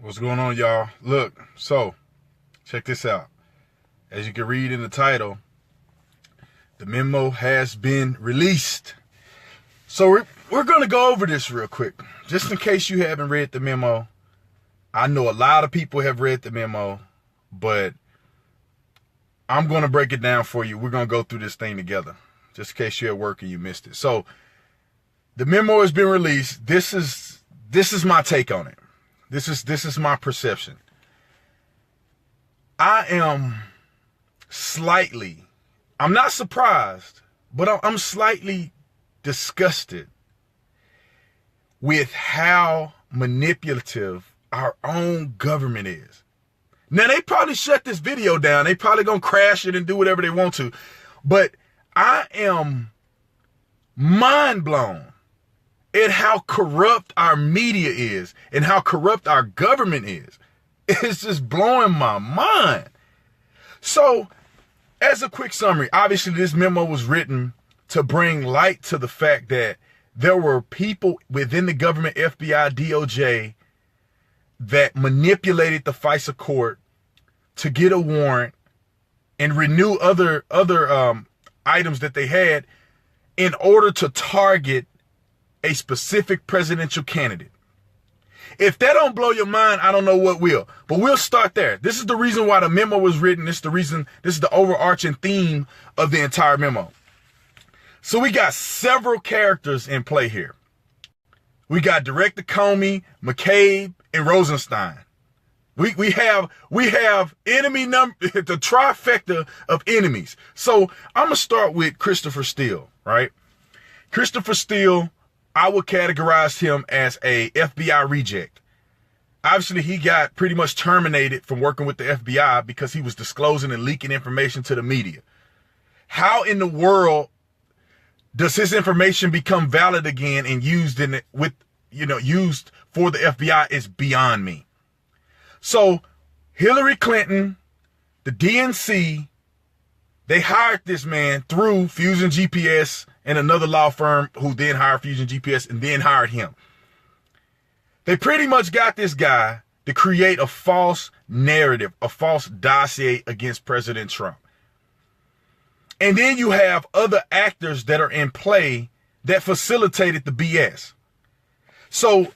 What's going on, y'all? Look, so check this out. As you can read in the title, the memo has been released. So we're going to go over this real quick. Just in case you haven't read the memo. I know a lot of people have read the memo, but I'm going to break it down for you. We're going to go through this thing together, just in case you're at work and you missed it. So the memo has been released. This is my take on it. This is my perception. I'm not surprised, but I'm slightly disgusted with how manipulative our own government is. Now, they probably shut this video down. They probably gonna crash it and do whatever they want to. But I am mind blown at how corrupt our media is and how corrupt our government is. It's just blowing my mind. So, as a quick summary, obviously this memo was written to bring light to the fact that there were people within the government, FBI, DOJ, that manipulated the FISA Court to get a warrant and renew other items that they had in order to target a specific presidential candidate. If that don't blow your mind, I don't know what will. But we'll start there. This is the reason why the memo was written. This is the overarching theme of the entire memo. So we got several characters in play here. We got Director Comey, McCabe, and Rosenstein. We have enemy number, the trifecta of enemies. So I'm gonna start with Christopher Steele, right? Christopher Steele, I would categorize him as a FBI reject. Obviously, he got pretty much terminated from working with the FBI because he was disclosing and leaking information to the media. How in the world does his information become valid again and used used for the FBI is beyond me. So Hillary Clinton, the DNC, they hired this man through Fusion GPS and another law firm who then hired Fusion GPS and then hired him. They pretty much got this guy to create a false narrative, a false dossier against President Trump. And then you have other actors that are in play that facilitated the BS. So,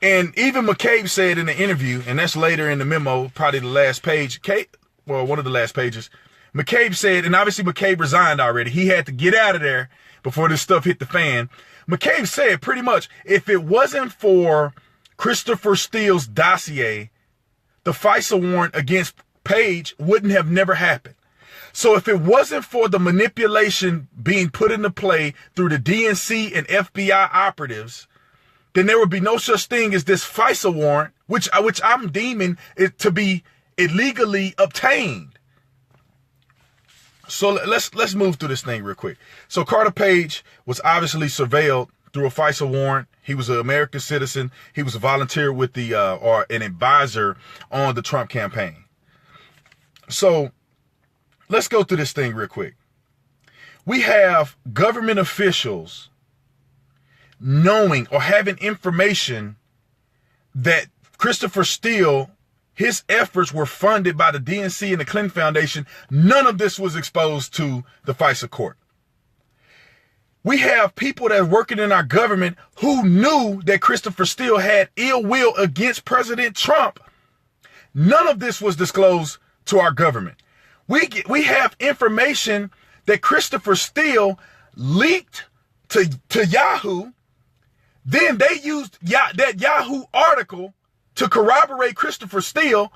and even McCabe said in the interview, and that's later in the memo, probably the last page, one of the last pages, McCabe said, and obviously McCabe resigned already. He had to get out of there before this stuff hit the fan. McCabe said pretty much, if it wasn't for Christopher Steele's dossier, the FISA warrant against Page wouldn't have never happened. So if it wasn't for the manipulation being put into play through the DNC and FBI operatives, then there would be no such thing as this FISA warrant, which I'm deeming it to be illegally obtained. So let's move through this thing real quick. So Carter Page was obviously surveilled through a FISA warrant. He was an American citizen. He was a volunteer with the or an advisor on the Trump campaign. So let's go through this thing real quick. We have government officials knowing or having information that Christopher Steele, his efforts were funded by the DNC and the Clinton Foundation. None of this was exposed to the FISA Court. We have people that are working in our government who knew that Christopher Steele had ill will against President Trump. None of this was disclosed to our government. We have information that Christopher Steele leaked to Yahoo. Then they used that Yahoo article to corroborate Christopher Steele.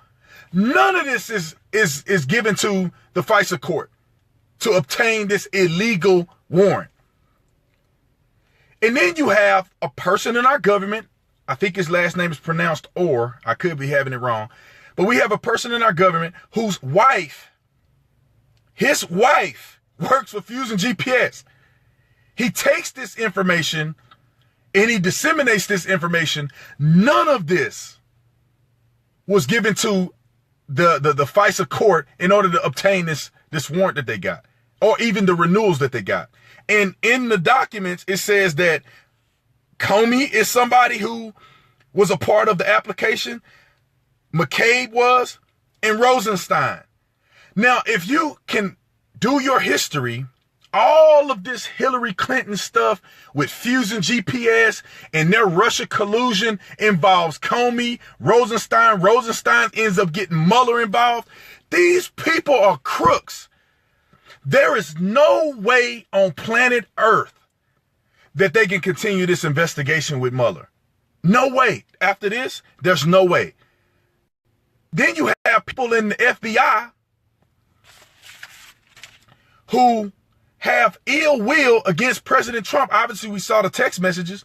None of this is given to the FISA Court to obtain this illegal warrant. And then you have a person in our government, I think his last name is pronounced Orr, I could be having it wrong, but we have a person in our government whose his wife works for Fusion GPS. He takes this information and he disseminates this information. None of this was given to the FISA Court in order to obtain this warrant that they got, or even the renewals that they got. And in the documents, it says that Comey is somebody who was a part of the application. McCabe was, and Rosenstein. Now, if you can do your history, all of this Hillary Clinton stuff with Fusion GPS and their Russia collusion involves Comey, Rosenstein. Rosenstein ends up getting Mueller involved. These people are crooks. There is no way on planet Earth that they can continue this investigation with Mueller. No way. After this, there's no way. Then you have people in the FBI who have ill will against President Trump. Obviously, we saw the text messages.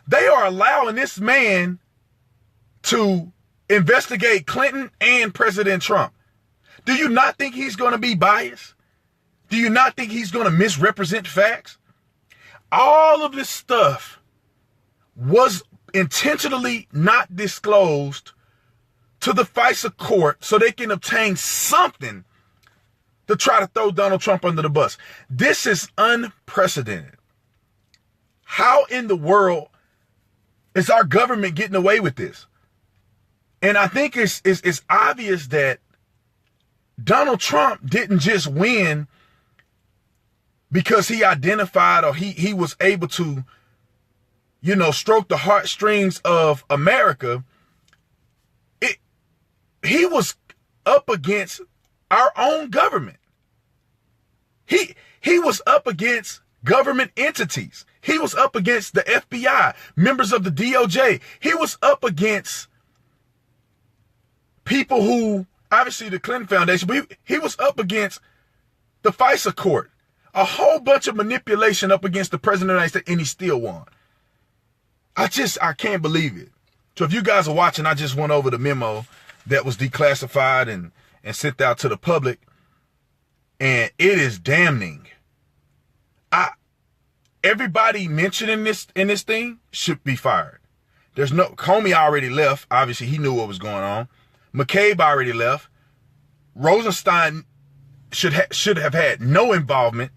They are allowing this man to investigate Clinton and President Trump. Do you not think he's going to be biased? Do you not think he's going to misrepresent facts? All of this stuff was intentionally not disclosed to the FISA court so they can obtain something to try to throw Donald Trump under the bus. This is unprecedented. How in the world is our government getting away with this? And I think it's obvious that Donald Trump didn't just win because he identified or he was able to, stroke the heartstrings of America. He was up against our own government. He was up against government entities. He was up against the FBI, members of the DOJ. He was up against people who, obviously the Clinton Foundation, but he was up against the FISA Court. A whole bunch of manipulation up against the president of the United States, and he still won. I can't believe it. So if you guys are watching, I just went over the memo that was declassified and sent out to the public, and it is damning. Everybody mentioned in this thing should be fired. Comey already left. Obviously, he knew what was going on. McCabe already left. Rosenstein should have had no involvement.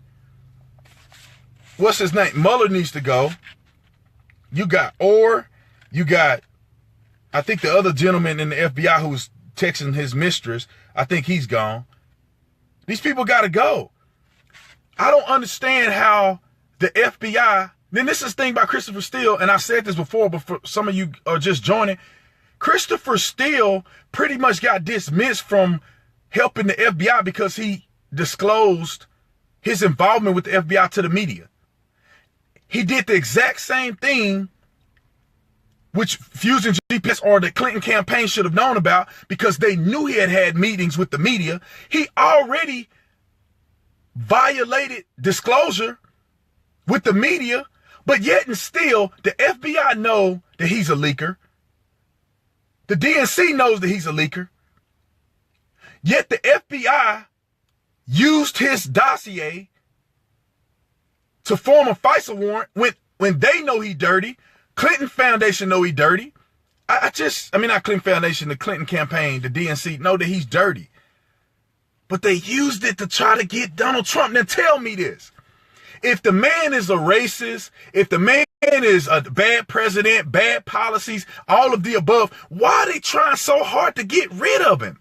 What's his name? Mueller needs to go. You got Orr. You got, I think, the other gentleman in the FBI who was texting his mistress. I think he's gone. These people got to go. I don't understand how the FBI, then this is the thing about Christopher Steele, and I've said this before, but for some of you are just joining, Christopher Steele pretty much got dismissed from helping the FBI because he disclosed his involvement with the FBI to the media. He did the exact same thing which Fusion GPS or the Clinton campaign should have known about because they knew he had meetings with the media. He already violated disclosure with the media, but yet and still the FBI know that he's a leaker. The DNC knows that he's a leaker. Yet the FBI used his dossier to form a FISA warrant when they know he dirty. Clinton Foundation know he dirty. Not Clinton Foundation, the Clinton campaign, the DNC know that he's dirty. But they used it to try to get Donald Trump. Now tell me this. If the man is a racist, if the man is a bad president, bad policies, all of the above, why are they trying so hard to get rid of him?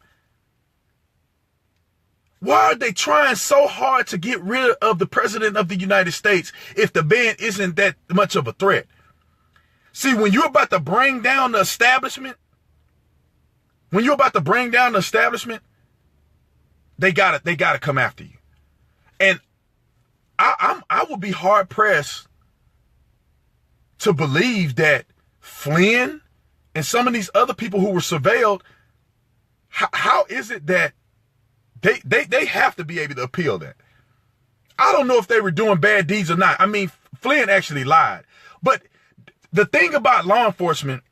Why are they trying so hard to get rid of the president of the United States if the man isn't that much of a threat? See, when you're about to bring down the establishment, they gotta come after you. And I would be hard pressed to believe that Flynn and some of these other people who were surveilled, how is it that they have to be able to appeal that? I don't know if they were doing bad deeds or not. I mean, Flynn actually lied. But the thing about law enforcement,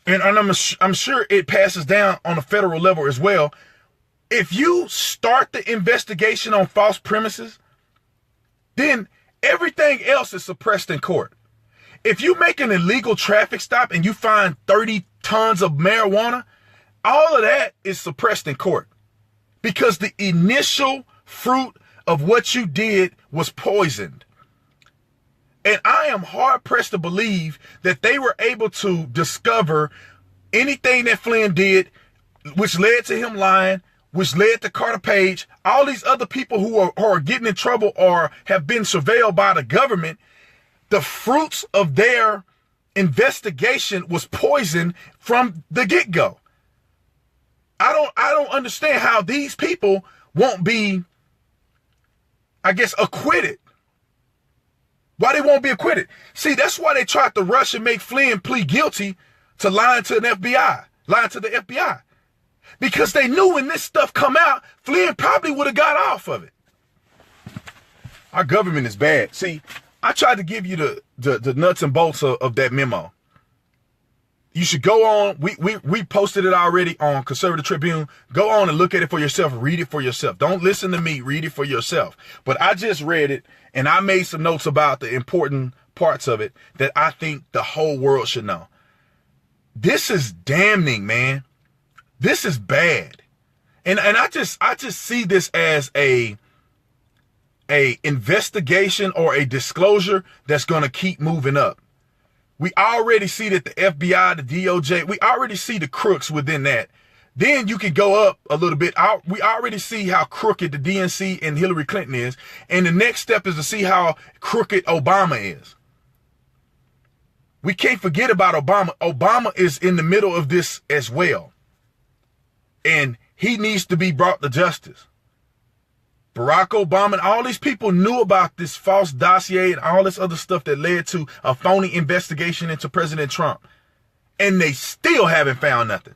and I'm sure it passes down on a federal level as well, if you start the investigation on false premises, then everything else is suppressed in court. If you make an illegal traffic stop and you find 30 tons of marijuana, all of that is suppressed in court because the initial fruit of what you did was poisoned. And I am hard pressed to believe that they were able to discover anything that Flynn did, which led to him lying, which led to Carter Page, all these other people who are getting in trouble or have been surveilled by the government, the fruits of their investigation was poison from the get-go. I don't understand how these people won't be, I guess, acquitted. Why they won't be acquitted? See, that's why they tried to rush and make Flynn plead guilty to lying to the FBI. Because they knew when this stuff come out, Flynn probably would have got off of it. Our government is bad. See, I tried to give you the nuts and bolts of that memo. You should go on. We posted it already on Conservative Tribune. Go on and look at it for yourself. Read it for yourself. Don't listen to me. Read it for yourself. But I just read it, and I made some notes about the important parts of it that I think the whole world should know. This is damning, man. This is bad. And I just see this as a investigation or a disclosure that's going to keep moving up. We already see that the FBI, the DOJ, we already see the crooks within that. Then you can go up a little bit. We already see how crooked the DNC and Hillary Clinton is. And the next step is to see how crooked Obama is. We can't forget about Obama. Obama is in the middle of this as well. And he needs to be brought to justice. Barack Obama and all these people knew about this false dossier and all this other stuff that led to a phony investigation into President Trump. And they still haven't found nothing.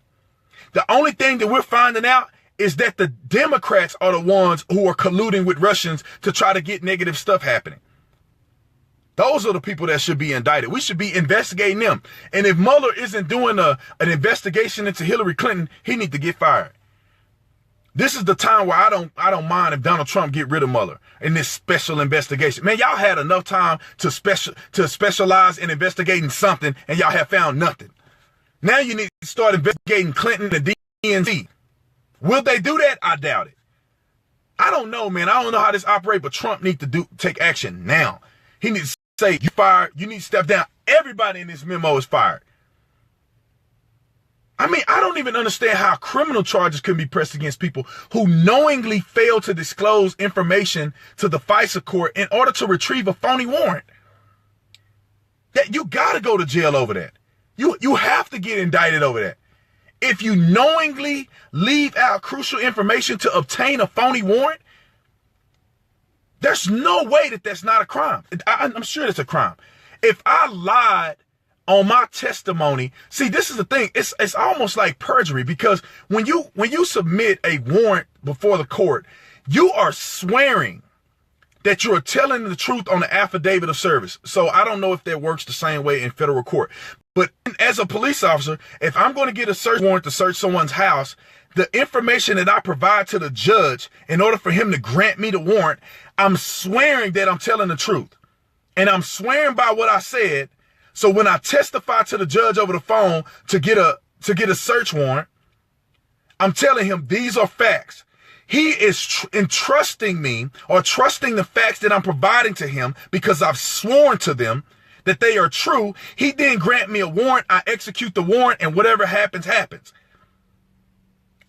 The only thing that we're finding out is that the Democrats are the ones who are colluding with Russians to try to get negative stuff happening. Those are the people that should be indicted. We should be investigating them. And if Mueller isn't doing an investigation into Hillary Clinton, he needs to get fired. This is the time where I don't mind if Donald Trump get rid of Mueller in this special investigation. Man, y'all had enough time to specialize in investigating something, and y'all have found nothing. Now you need to start investigating Clinton and DNC. Will they do that? I doubt it. I don't know, man. I don't know how this operates, but Trump needs to take action now. He needs to say, you fired. You need to step down. Everybody in this memo is fired. I mean, I don't even understand how criminal charges can be pressed against people who knowingly fail to disclose information to the FISA court in order to retrieve a phony warrant. That you got to go to jail over that. You have to get indicted over that. If you knowingly leave out crucial information to obtain a phony warrant, there's no way that that's not a crime. I'm sure it's a crime. If I lied on my testimony, see, this is the thing. It's almost like perjury, because when you submit a warrant before the court, you are swearing that you are telling the truth on the affidavit of service. So I don't know if that works the same way in federal court. But as a police officer, if I'm going to get a search warrant to search someone's house, the information that I provide to the judge in order for him to grant me the warrant, I'm swearing that I'm telling the truth. And I'm swearing by what I said. So when I testify to the judge over the phone to get a search warrant, I'm telling him these are facts. He is entrusting me or trusting the facts that I'm providing to him because I've sworn to them that they are true. He then grant me a warrant. I execute the warrant, and whatever happens, happens.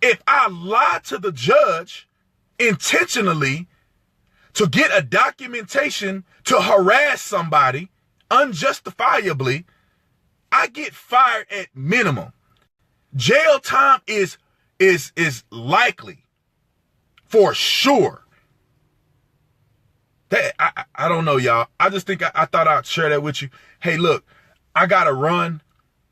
If I lie to the judge intentionally to get a documentation to harass somebody unjustifiably, I get fired at minimum. Jail time is likely, for sure. That I don't know, y'all. I just think I thought I'd share that with you. Hey, look, I gotta run.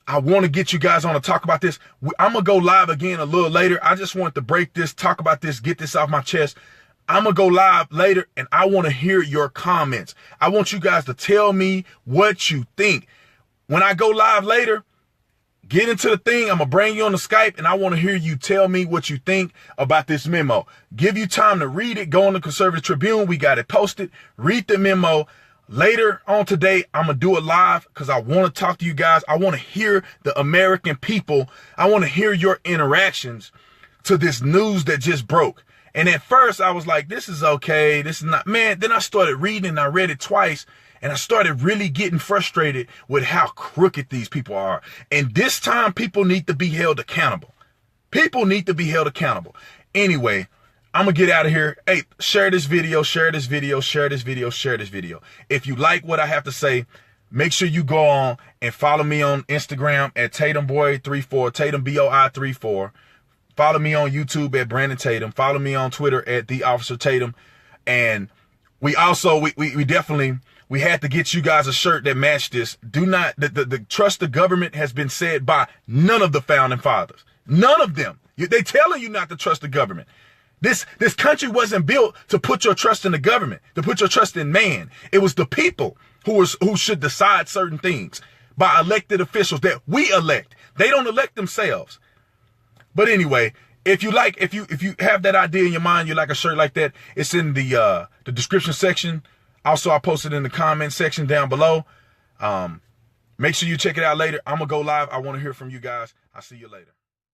I want to get you guys on to talk about this. I'm gonna go live again a little later. I just want to break this, talk about this, get this off my chest. I'm going to go live later, and I want to hear your comments. I want you guys to tell me what you think. When I go live later, get into the thing. I'm going to bring you on the Skype, and I want to hear you tell me what you think about this memo. Give you time to read it. Go on the Conservative Tribune. We got it posted. Read the memo. Later on today, I'm going to do it live because I want to talk to you guys. I want to hear the American people. I want to hear your interactions to this news that just broke. And at first I was like, this is okay. This is not, man. Then I started reading and I read it twice. And I started really getting frustrated with how crooked these people are. And this time, people need to be held accountable. People need to be held accountable. Anyway, I'm going to get out of here. Hey, share this video, share this video, share this video, share this video. If you like what I have to say, make sure you go on and follow me on Instagram at TatumBoy34, Tatum BOI34. Follow me on YouTube at Brandon Tatum. Follow me on Twitter at The Officer Tatum. And we also, we definitely, we had to get you guys a shirt that matched this. Do not, the trust the government has been said by none of the founding fathers. None of them. They telling you not to trust the government. This country wasn't built to put your trust in the government, to put your trust in man. It was the people who should decide certain things by elected officials that we elect. They don't elect themselves. But anyway, if you have that idea in your mind, you like a shirt like that, it's in the description section. Also, I posted in the comment section down below. Make sure you check it out later. I'm gonna go live. I want to hear from you guys. I'll see you later.